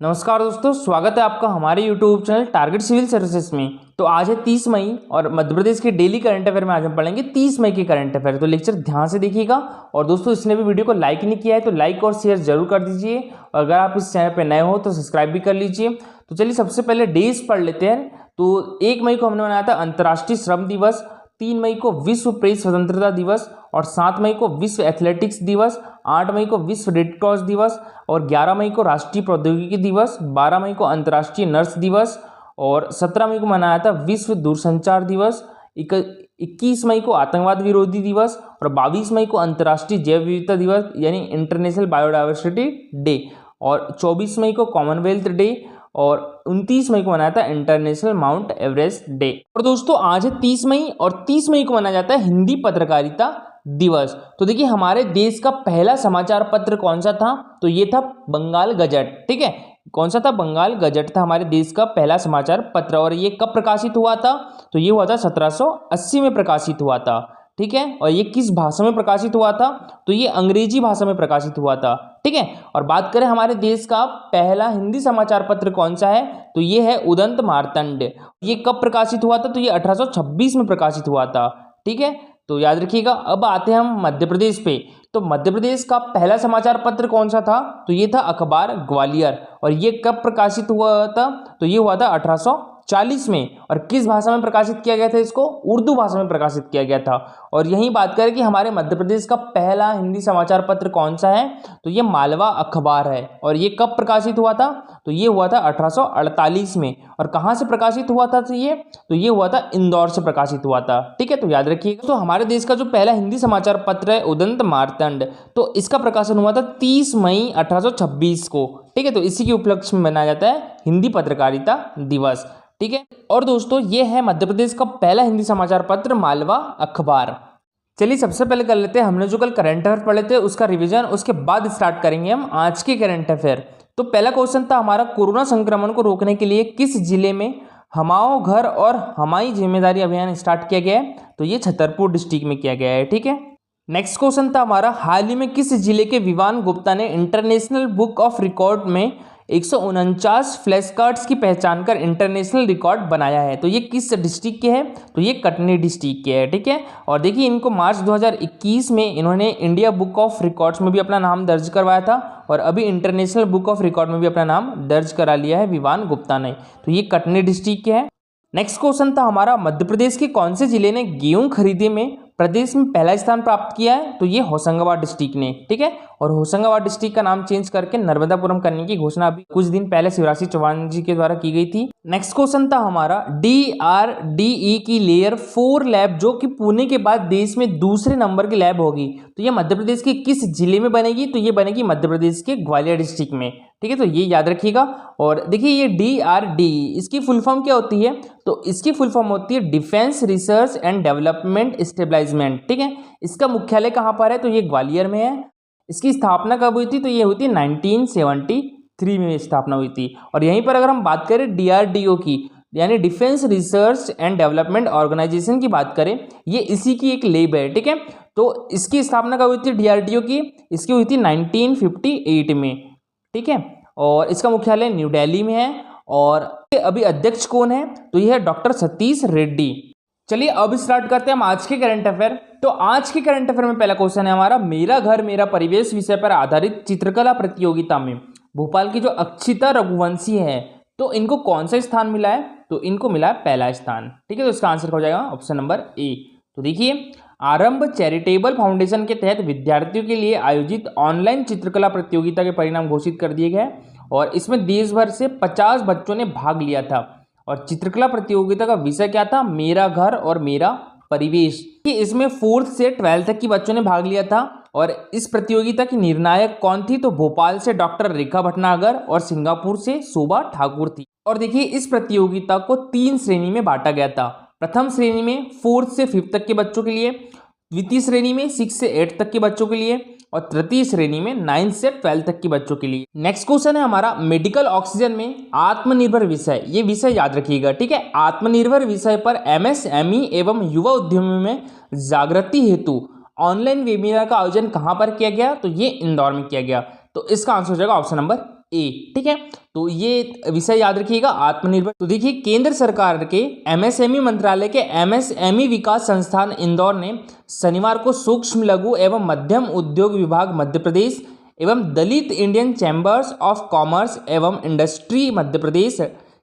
नमस्कार दोस्तों, स्वागत है आपका हमारे YouTube channel target civil services में। तो आज है 30 मई और मध्य प्रदेश के डेली करंट अफेयर में आज हम पढ़ेंगे 30 मई के करंट अफेयर। तो लेक्चर ध्यान से देखिएगा। और दोस्तों, इसने भी वीडियो को लाइक नहीं किया है तो लाइक और शेयर जरूर कर दीजिए। और अगर आप इस चैनल पर नए हो तो सब्सक्राइब भी कर लीजिए। तो चलिए सबसे पहले डेज पढ़ लेते हैं। तो 1 मई को हमने मनाया था अंतर्राष्ट्रीय श्रम दिवस, 3 मई को विश्व प्रेस स्वतंत्रता दिवस, और 7 मई को विश्व एथलेटिक्स दिवस, 8 मई को विश्व रेड क्रॉस दिवस, और 11 मई को राष्ट्रीय प्रौद्योगिकी दिवस, 12 मई को अंतर्राष्ट्रीय नर्स दिवस, और 17 मई को मनाया था विश्व दूरसंचार दिवस, 21 मई को आतंकवाद विरोधी दिवस, और 22 मई को अंतर्राष्ट्रीय जैव विविधता दिवस यानी इंटरनेशनल बायोडाइवर्सिटी डे, और 24 मई को कॉमनवेल्थ डे, और 29 मई को मनाया था इंटरनेशनल माउंट एवरेस्ट डे। और दोस्तों, आज है 30 मई और 30 मई को मनाया जाता है हिंदी पत्रकारिता दिवस। तो देखिए, हमारे देश का पहला समाचार पत्र कौन सा था? तो ये था बंगाल गजट। ठीक है, कौन सा था? बंगाल गजट था हमारे देश का पहला समाचार पत्र। और ये कब प्रकाशित हुआ था? तो ये हुआ था 1780 में प्रकाशित हुआ था। ठीक है, और ये किस भाषा में प्रकाशित हुआ था? तो ये अंग्रेजी भाषा में प्रकाशित हुआ था। ठीक है, और बात करें हमारे देश का पहला हिंदी समाचार पत्र कौन सा है? तो ये है उदंत मार्तंड। ये कब प्रकाशित हुआ था? तो ये 1826 में प्रकाशित हुआ था। ठीक है, तो याद रखिएगा। अब आते हैं हम मध्य प्रदेश पे। तो मध्य प्रदेश का पहला समाचार पत्र कौन सा था? तो ये था अखबार ग्वालियर। और ये कब प्रकाशित हुआ था? तो ये हुआ था 1840 में। और किस भाषा में प्रकाशित किया गया था इसको? उर्दू भाषा में प्रकाशित किया गया था। और यही बात करें कि हमारे मध्य प्रदेश का पहला हिंदी समाचार पत्र कौन सा है? तो ये मालवा अखबार है। और ये कब प्रकाशित हुआ था? तो ये हुआ था 1848 में। और कहाँ से प्रकाशित हुआ था? तो ये हुआ था इंदौर से प्रकाशित हुआ था। ठीक है, तो याद रखिएगा। तो हमारे देश का जो पहला हिंदी समाचार पत्र है उदंत मार्तंड, तो इसका प्रकाशन हुआ था 30 मई 1826 को। ठीक है, तो इसी के उपलक्ष्य में मनाया जाता है हिंदी पत्रकारिता दिवस। ठीक है, और दोस्तों, ये है मध्य प्रदेश का पहला हिंदी समाचार पत्र मालवा अखबार। चलिए सबसे पहले कर लेते हैं, हमने जो कल करंट अफेयर पढ़े थे उसका रिवीजन, उसके बाद स्टार्ट करेंगे हम आज के करंट अफेयर। तो पहला क्वेश्चन था हमारा, कोरोना संक्रमण को रोकने के लिए किस जिले में हमाओ घर और हमारी जिम्मेदारी अभियान स्टार्ट किया गया है? तो ये छतरपुर डिस्ट्रिक्ट में किया गया है। ठीक है, नेक्स्ट क्वेश्चन था हमारा, हाल ही में किस जिले के विवान गुप्ता ने इंटरनेशनल बुक ऑफ रिकॉर्ड में 149 फ्लैश कार्ड्स की पहचान कर इंटरनेशनल रिकॉर्ड बनाया है? तो ये किस डिस्ट्रिक्ट के हैं? तो ये कटनी डिस्ट्रिक्ट के है। ठीक है, और देखिए, इनको मार्च 2021 में इन्होंने इंडिया बुक ऑफ रिकॉर्ड्स में भी अपना नाम दर्ज करवाया था, और अभी इंटरनेशनल बुक ऑफ रिकॉर्ड में भी अपना नाम दर्ज करा लिया है विवान गुप्ता ने। तो ये कटनी डिस्ट्रिक्ट के है। नेक्स्ट क्वेश्चन था हमारा, मध्य प्रदेश के कौन से जिले ने गेहूं खरीदे में प्रदेश में पहला स्थान प्राप्त किया है? तो ये होशंगाबाद डिस्ट्रिक्ट ने। ठीक है, और होशंगाबाद डिस्ट्रिक्ट का नाम चेंज करके नर्मदापुरम करने की घोषणा अभी कुछ दिन पहले शिवराज सिंह चौहान जी के द्वारा की गई थी। नेक्स्ट क्वेश्चन था हमारा, DRDE की लेयर 4 लैब जो कि पुणे के बाद देश में दूसरे नंबर की लैब होगी, तो ये मध्य प्रदेश के किस जिले में बनेगी? तो ये बनेगी मध्य प्रदेश के ग्वालियर डिस्ट्रिक्ट में। ठीक है, तो ये याद रखिएगा। और देखिए, ये DRDE इसकी फुल फॉर्म क्या होती है? तो इसकी फुल फॉर्म होती है defence research and development establishment. ठीक है, इसका मुख्यालय कहाँ पर है? तो ये ग्वालियर में है। इसकी स्थापना कब हुई थी? तो ये हुई थी 1973 में स्थापना हुई थी। और यहीं पर अगर हम बात करें DRDO की, यानी defence research and development organisation की बात करें, ये इसी की एक लैब है। ठीक है, तो इसकी स्थापना कब हुई थी DRDO की? इसकी हुई थी 1958 में। ठीक है, और इसका मुख्यालय न्यू दिल्ली में है। और अभी अध्यक्ष कौन है? तो यह है डॉक्टर सतीश रेड्डी। चलिए अब स्टार्ट करते हैं हम आज के करंट अफेयर। तो आज के करंट अफेयर में पहला क्वेश्चन है हमारा, मेरा घर मेरा परिवेश विषय पर आधारित चित्रकला प्रतियोगिता में भोपाल की जो अक्षिता रघुवंशी है, तो इनको कौन सा स्थान मिला है? तो इनको मिला है पहला स्थान। ठीक है, तो इसका आंसर हो जाएगा ऑप्शन नंबर ए। तो देखिए, आरंभ चैरिटेबल फाउंडेशन के तहत विद्यार्थियों के लिए आयोजित ऑनलाइन चित्रकला प्रतियोगिता के परिणाम घोषित कर दिए गए, और इसमें देश भर से 50 बच्चों ने भाग लिया था। और चित्रकला प्रतियोगिता का विषय क्या था? मेरा घर और मेरा परिवेश। इसमें 4th से 12th तक की बच्चों ने भाग लिया था। और इस प्रतियोगिता की निर्णायक कौन थी? तो भोपाल से डॉक्टर रेखा भटनागर और सिंगापुर से शोभा ठाकुर थी। और देखिए, इस प्रतियोगिता को 3 श्रेणी में बांटा गया था। प्रथम श्रेणी में 4th से 5th तक के बच्चों के लिए, द्वितीय श्रेणी में 6 से 8 तक के बच्चों के लिए, और तृतीय श्रेणी में 9 से 12 तक के बच्चों के लिए। नेक्स्ट क्वेश्चन है हमारा, मेडिकल ऑक्सीजन में आत्मनिर्भर विषय, ये विषय याद रखिएगा। ठीक है, आत्मनिर्भर विषय पर MSME एवं युवा उद्यमियों में जागृति हेतु ऑनलाइन वेबिनार का आयोजन कहां पर किया गया? तो ये इंदौर में किया गया। तो इसका आंसर हो जाएगा ऑप्शन नंबर ए। ठीक है, तो ये विषय याद रखिएगा, आत्मनिर्भर। तो देखिए, केंद्र सरकार के एमएसएमई मंत्रालय के एमएसएमई विकास संस्थान इंदौर ने शनिवार को सूक्ष्म लघु एवं मध्यम उद्योग विभाग मध्य प्रदेश एवं दलित इंडियन चैम्बर्स ऑफ कॉमर्स एवं इंडस्ट्री मध्य प्रदेश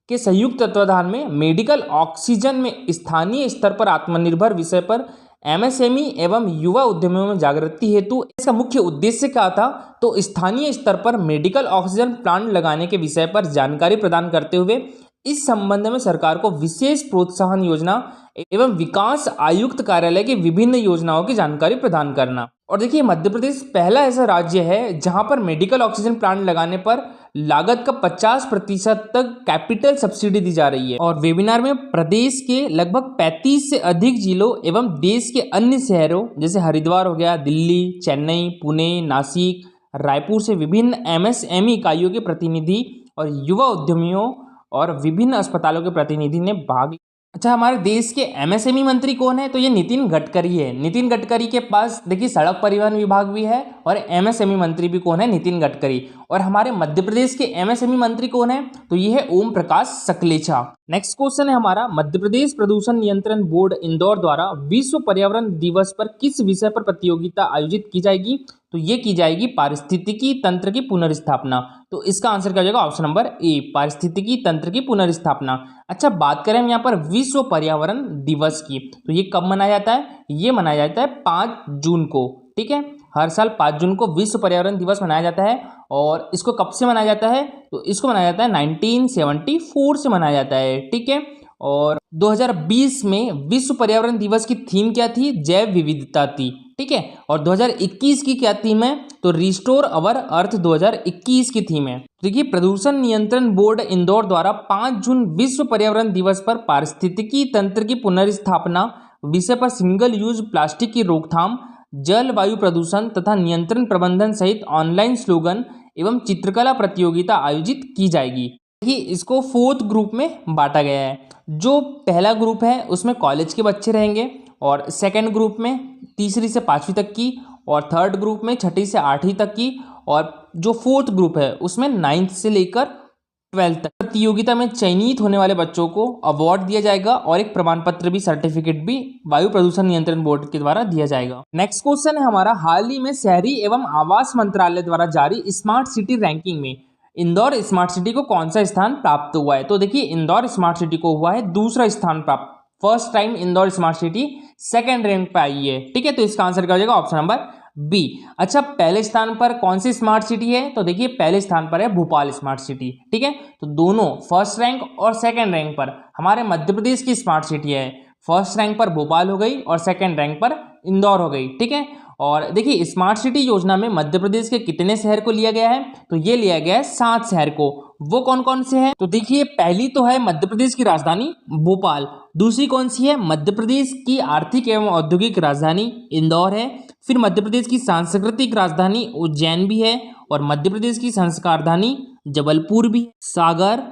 के संयुक्त तत्वाधान में मेडिकल ऑक्सीजन में स्थानीय स्तर पर आत्मनिर्भर विषय पर एमएसएमई एवं युवा उद्यमियों में जागृति हेतु इसका मुख्य उद्देश्य क्या था, तो स्थानीय स्तर पर मेडिकल ऑक्सीजन प्लांट लगाने के विषय पर जानकारी प्रदान करते हुए इस संबंध में सरकार को विशेष प्रोत्साहन योजना एवं विकास आयुक्त कार्यालय की विभिन्न योजनाओं की जानकारी प्रदान करना। और देखिए, मध्य प्रदेश पहला ऐसा राज्य है जहां पर मेडिकल ऑक्सीजन प्लांट लगाने पर लागत का 50% तक कैपिटल सब्सिडी दी जा रही है। और वेबिनार में प्रदेश के लगभग 35 से अधिक जिलों एवं देश के अन्य शहरों जैसे हरिद्वार हो गया, दिल्ली, चेन्नई, पुणे, नासिक, रायपुर से विभिन्न एमएसएमई इकाइयों के प्रतिनिधि और युवा उद्यमियों और विभिन्न अस्पतालों के प्रतिनिधि ने भाग। अच्छा, हमारे देश के एमएसएमई मंत्री कौन है, तो ये नितिन गडकरी है। नितिन गडकरी के पास देखिए सड़क परिवहन विभाग भी है और एमएसएमई मंत्री भी कौन है, नितिन गडकरी। और हमारे मध्य प्रदेश के एमएसएमई मंत्री कौन है, तो ये है ओम प्रकाश सकलेचा। नेक्स्ट क्वेश्चन है हमारा, मध्य प्रदेश प्रदूषण नियंत्रण बोर्ड इंदौर द्वारा विश्व पर्यावरण दिवस पर किस विषय पर प्रतियोगिता आयोजित की जाएगी, तो ये की जाएगी पारिस्थितिकी तंत्र की पुनर्स्थापना। तो इसका आंसर क्या हो जाएगा, ऑप्शन नंबर ए, पारिस्थितिकी तंत्र की पुनर्स्थापना। अच्छा, बात करें हम यहाँ पर विश्व पर्यावरण दिवस की, तो ये कब मनाया जाता है, ये मनाया जाता है 5 जून को। ठीक है, हर साल 5 जून को विश्व पर्यावरण दिवस मनाया जाता है। और इसको कब से मनाया जाता है, तो इसको मनाया जाता है 1974 से मनाया जाता है। ठीक है, और 2020 में विश्व पर्यावरण दिवस की थीम क्या थी, जैव विविधता थी। ठीक है, और 2021 की क्या थीम है, तो रिस्टोर अवर अर्थ 2021 की थीम है। देखिए, प्रदूषण नियंत्रण बोर्ड इंदौर द्वारा 5 जून विश्व पर्यावरण दिवस पर पारिस्थितिकी तंत्र की पुनर्स्थापना विषय पर सिंगल यूज प्लास्टिक की रोकथाम, जल वायु प्रदूषण तथा नियंत्रण प्रबंधन सहित ऑनलाइन स्लोगन एवं चित्रकला प्रतियोगिता आयोजित की जाएगी। देखिए, इसको 4th ग्रुप में बांटा गया है। जो पहला ग्रुप है उसमें कॉलेज के बच्चे रहेंगे, और सेकंड ग्रुप में 3री से 5वीं तक की, और थर्ड ग्रुप में 6ठी से 8वीं तक की, और जो 4th ग्रुप है उसमें 9th से लेकर 12th तक। प्रतियोगिता में चयनित होने वाले बच्चों को अवार्ड दिया जाएगा और एक प्रमाण पत्र भी, सर्टिफिकेट भी वायु प्रदूषण नियंत्रण बोर्ड के द्वारा दिया जाएगा। नेक्स्ट क्वेश्चन है हमारा, हाल ही में शहरी एवं आवास मंत्रालय द्वारा जारी स्मार्ट सिटी रैंकिंग में इंदौर स्मार्ट सिटी को कौन सा स्थान प्राप्त हुआ है, तो देखिए, इंदौर स्मार्ट सिटी को हुआ है 2रा स्थान प्राप्त। First time Indore smart city 2nd rank पे आई है। ठीक है, तो इसका आंसर क्या हो जाएगा, ऑप्शन नंबर बी। अच्छा, पहले स्थान पर कौन सी स्मार्ट सिटी है, तो देखिए पहले स्थान पर है भोपाल स्मार्ट सिटी। ठीक है, तो दोनों फर्स्ट रैंक और 2nd रैंक पर हमारे मध्य प्रदेश की स्मार्ट सिटी है। फर्स्ट रैंक पर भोपाल हो गई और 2nd रैंक पर इंदौर हो गई। ठीक है, और देखिए स्मार्ट सिटी योजना में मध्य प्रदेश के कितने शहर को लिया गया है, तो ये लिया गया है 7 शहर को। वो कौन कौन से हैं, तो देखिए पहली तो है मध्य प्रदेश की राजधानी भोपाल, दूसरी कौन सी है, मध्य प्रदेश की आर्थिक एवं औद्योगिक राजधानी इंदौर है, फिर मध्य प्रदेश की सांस्कृतिक राजधानी उज्जैन भी है, और मध्य प्रदेश की संस्कार राजधानी जबलपुर भी, सागर,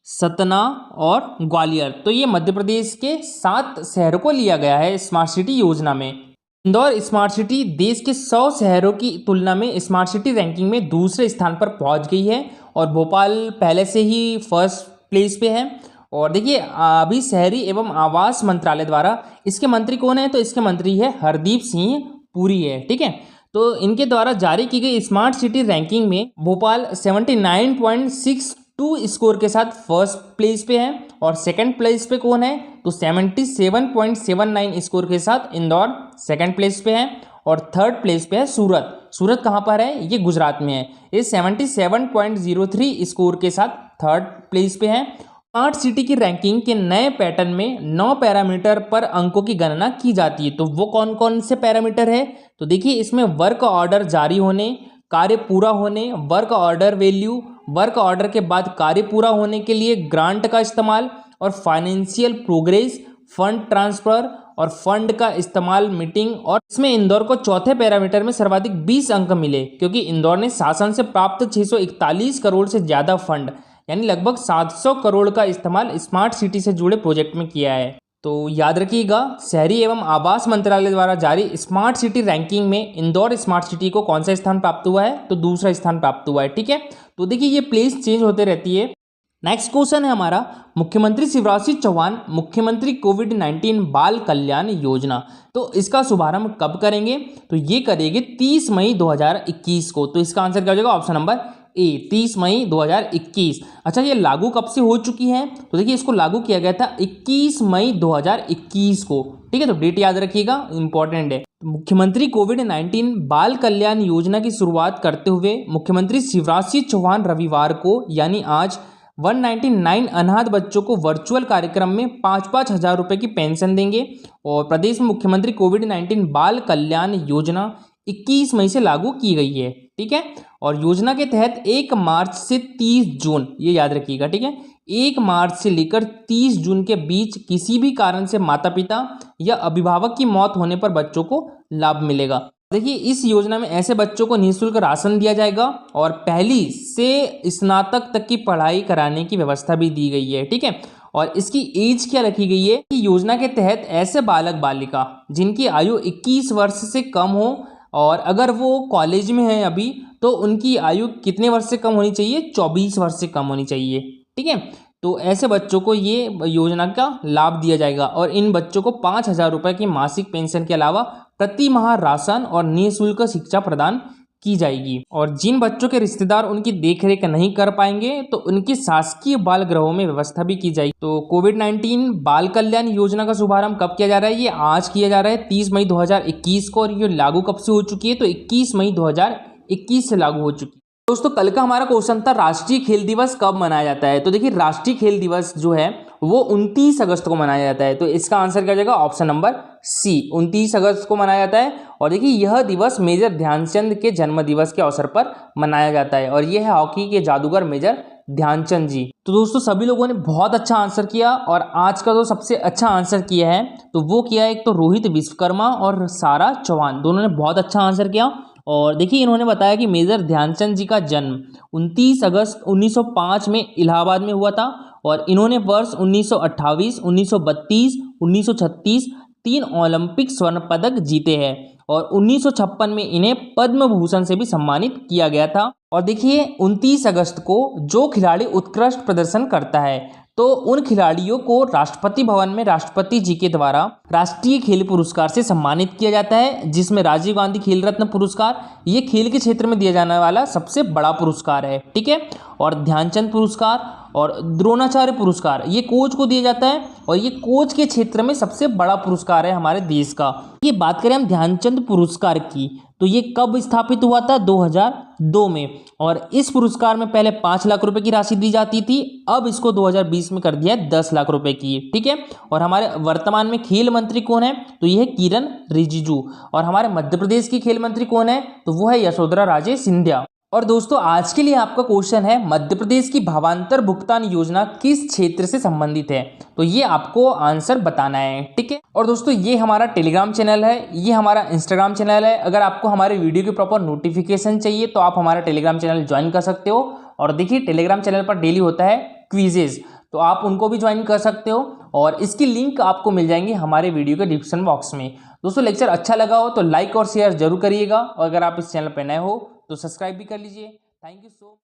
सतना और ग्वालियर। तो ये मध्य प्रदेश के 7 शहरों को लिया गया है स्मार्ट सिटी योजना में। इंदौर स्मार्ट सिटी देश के 100 शहरों की तुलना में स्मार्ट सिटी रैंकिंग में 2रे स्थान पर पहुंच गई है, और भोपाल पहले से ही फर्स्ट प्लेस पे है। और देखिए, अभी शहरी एवं आवास मंत्रालय द्वारा इसके मंत्री कौन है, तो इसके मंत्री है हरदीप सिंह पुरी है। ठीक है, तो इनके द्वारा जारी की गई स्मार्ट सिटी रैंकिंग में भोपाल 79.62 स्कोर के साथ फर्स्ट प्लेस पे है, और 2nd प्लेस पे कौन है, तो 77.79 स्कोर के साथ इंदौर 2nd प्लेस पे है, और 3rd प्लेस पे है सूरत। सूरत कहाँ पर है, ये गुजरात में है, ये 77.03 स्कोर के साथ 3rd प्लेस पे है। स्मार्ट सिटी की रैंकिंग के नए पैटर्न में 9 पैरामीटर पर अंकों की गणना की जाती है। तो वो कौन कौन से पैरामीटर है, तो देखिए इसमें वर्क ऑर्डर जारी होने, कार्य पूरा होने, work order value, work order के बाद कार्य पूरा होने के लिए ग्रांट का इस्तेमाल, और फाइनेंशियल प्रोग्रेस, फंड ट्रांसफर और फंड का इस्तेमाल मीटिंग। और इसमें इंदौर को चौथे पैरामीटर में सर्वाधिक 20 अंक मिले, क्योंकि इंदौर ने शासन से प्राप्त 641 करोड़ से ज़्यादा फंड यानी लगभग 700 करोड़ का इस्तेमाल स्मार्ट सिटी से जुड़े प्रोजेक्ट में किया है। तो याद रखिएगा, शहरी एवं आवास मंत्रालय द्वारा जारी स्मार्ट सिटी रैंकिंग में इंदौर स्मार्ट सिटी को कौन सा स्थान प्राप्त हुआ है, तो दूसरा स्थान प्राप्त हुआ है। ठीक है, तो देखिए ये प्लेस चेंज होते रहती है। नेक्स्ट क्वेश्चन है हमारा, मुख्यमंत्री शिवराज सिंह चौहान मुख्यमंत्री कोविड-19 बाल कल्याण योजना, तो इसका शुभारंभ कब करेंगे, तो ये करेंगे 30 मई 2021 को। तो इसका आंसर क्या हो जाएगा, ऑप्शन नंबर ए 30 मई 2021। अच्छा, ये लागू कब से हो चुकी है, तो देखिए इसको लागू किया गया था 21 मई 2021 को। ठीक है, तो डेट याद रखिएगा, इंपॉर्टेंट है। मुख्यमंत्री कोविड-19 बाल कल्याण योजना की शुरुआत करते हुए मुख्यमंत्री शिवराज सिंह चौहान रविवार को यानी आज 199 अनाथ बच्चों को वर्चुअल कार्यक्रम में 5-5 हज़ार रुपये की पेंशन देंगे। और प्रदेश में मुख्यमंत्री कोविड-19 बाल कल्याण योजना 21 मई से लागू की गई है। ठीक है, और योजना के तहत 1 मार्च से 30 जून, ये याद रखिएगा। ठीक है, 1 मार्च से लेकर 30 जून के बीच किसी भी कारण से माता पिता या अभिभावक की मौत होने पर बच्चों को लाभ मिलेगा। देखिए इस योजना में ऐसे बच्चों को निःशुल्क राशन दिया जाएगा और पहली से स्नातक तक की पढ़ाई कराने की व्यवस्था भी दी गई है। ठीक है, और इसकी एज क्या रखी गई है कि योजना के तहत ऐसे बालक बालिका जिनकी आयु 21 वर्ष से कम हो और अगर वो कॉलेज में है अभी, तो उनकी आयु कितने वर्ष से कम होनी चाहिए, 24 वर्ष से कम होनी चाहिए। ठीक है, तो ऐसे बच्चों को ये योजना का लाभ दिया जाएगा और इन बच्चों को 5,000 रुपये की मासिक पेंशन के अलावा प्रति माह राशन और निःशुल्क शिक्षा प्रदान की जाएगी। और जिन बच्चों के रिश्तेदार उनकी देखरेख नहीं कर पाएंगे तो उनकी शासकीय बाल गृहों में व्यवस्था भी की जाएगी। तो कोविड-19 बाल कल्याण योजना का शुभारंभ कब किया जा रहा है, ये आज किया जा रहा है 30 मई 2021 को। और ये लागू कब से हो चुकी है, तो 21 मई 2021 से लागू हो चुकी है। दोस्तों कल का हमारा क्वेश्चन था राष्ट्रीय खेल दिवस कब मनाया जाता है, तो देखिए राष्ट्रीय खेल दिवस जो है वो 29 अगस्त को मनाया जाता है। तो इसका आंसर क्या हो जाएगा, ऑप्शन नंबर सी 29 अगस्त को मनाया जाता है। और देखिए यह दिवस मेजर ध्यानचंद के जन्म दिवस के अवसर पर मनाया जाता है और यह है हॉकी के जादूगर मेजर ध्यानचंद जी। तो दोस्तों सभी लोगों ने बहुत अच्छा आंसर किया और आज का जो सबसे अच्छा आंसर किया है तो वो किया एक तो रोहित विश्वकर्मा और सारा चौहान, दोनों ने बहुत अच्छा आंसर किया। और देखिए इन्होंने बताया कि मेजर ध्यानचंद जी का जन्म 29 अगस्त 1905 में इलाहाबाद में हुआ था और इन्होंने वर्ष 1928, 1932, 1936 3 ओलंपिक स्वर्ण पदक जीते हैं और 1956 में इन्हें पद्म भूषण से भी सम्मानित किया गया था। और देखिए 29 अगस्त को जो खिलाड़ी उत्कृष्ट प्रदर्शन करता है तो उन खिलाड़ियों को राष्ट्रपति भवन में राष्ट्रपति जी के द्वारा राष्ट्रीय खेल पुरस्कार से सम्मानित किया जाता है, जिसमें राजीव गांधी खेल रत्न पुरस्कार ये खेल के क्षेत्र में दिया जाने वाला सबसे बड़ा पुरस्कार है। ठीक है, और ध्यानचंद पुरस्कार और द्रोणाचार्य पुरस्कार ये कोच को दिया जाता है और ये कोच के क्षेत्र में सबसे बड़ा पुरस्कार है हमारे देश का। ये बात करें हम ध्यानचंद पुरस्कार की तो ये कब स्थापित हुआ था, 2002 में। और इस पुरस्कार में पहले 5 लाख रुपए की राशि दी जाती थी, अब इसको 2020 में कर दिया है 10 लाख रुपए की। ठीक है, और हमारे वर्तमान में खेल मंत्री कौन है, तो ये है किरण रिजिजू। और हमारे मध्य प्रदेश की खेल मंत्री कौन है, तो वो है यशोधरा राजे सिंधिया। और दोस्तों आज के लिए आपका क्वेश्चन है मध्य प्रदेश की भावांतर भुगतान योजना किस क्षेत्र से संबंधित है, तो ये आपको आंसर बताना है। ठीक है, और दोस्तों ये हमारा टेलीग्राम चैनल है, ये हमारा इंस्टाग्राम चैनल है। अगर आपको हमारे वीडियो की प्रॉपर नोटिफिकेशन चाहिए तो आप हमारा टेलीग्राम चैनल ज्वाइन कर सकते हो। और देखिए टेलीग्राम चैनल पर डेली होता है क्विजेज, तो आप उनको भी ज्वाइन कर सकते हो और इसकी लिंक आपको मिल जाएंगी हमारे वीडियो के डिस्क्रिप्शन बॉक्स में। दोस्तों लेक्चर अच्छा लगा हो तो लाइक और शेयर जरूर करिएगा और अगर आप इस चैनल पर नए हो तो सब्सक्राइब भी कर लीजिए। Thank you so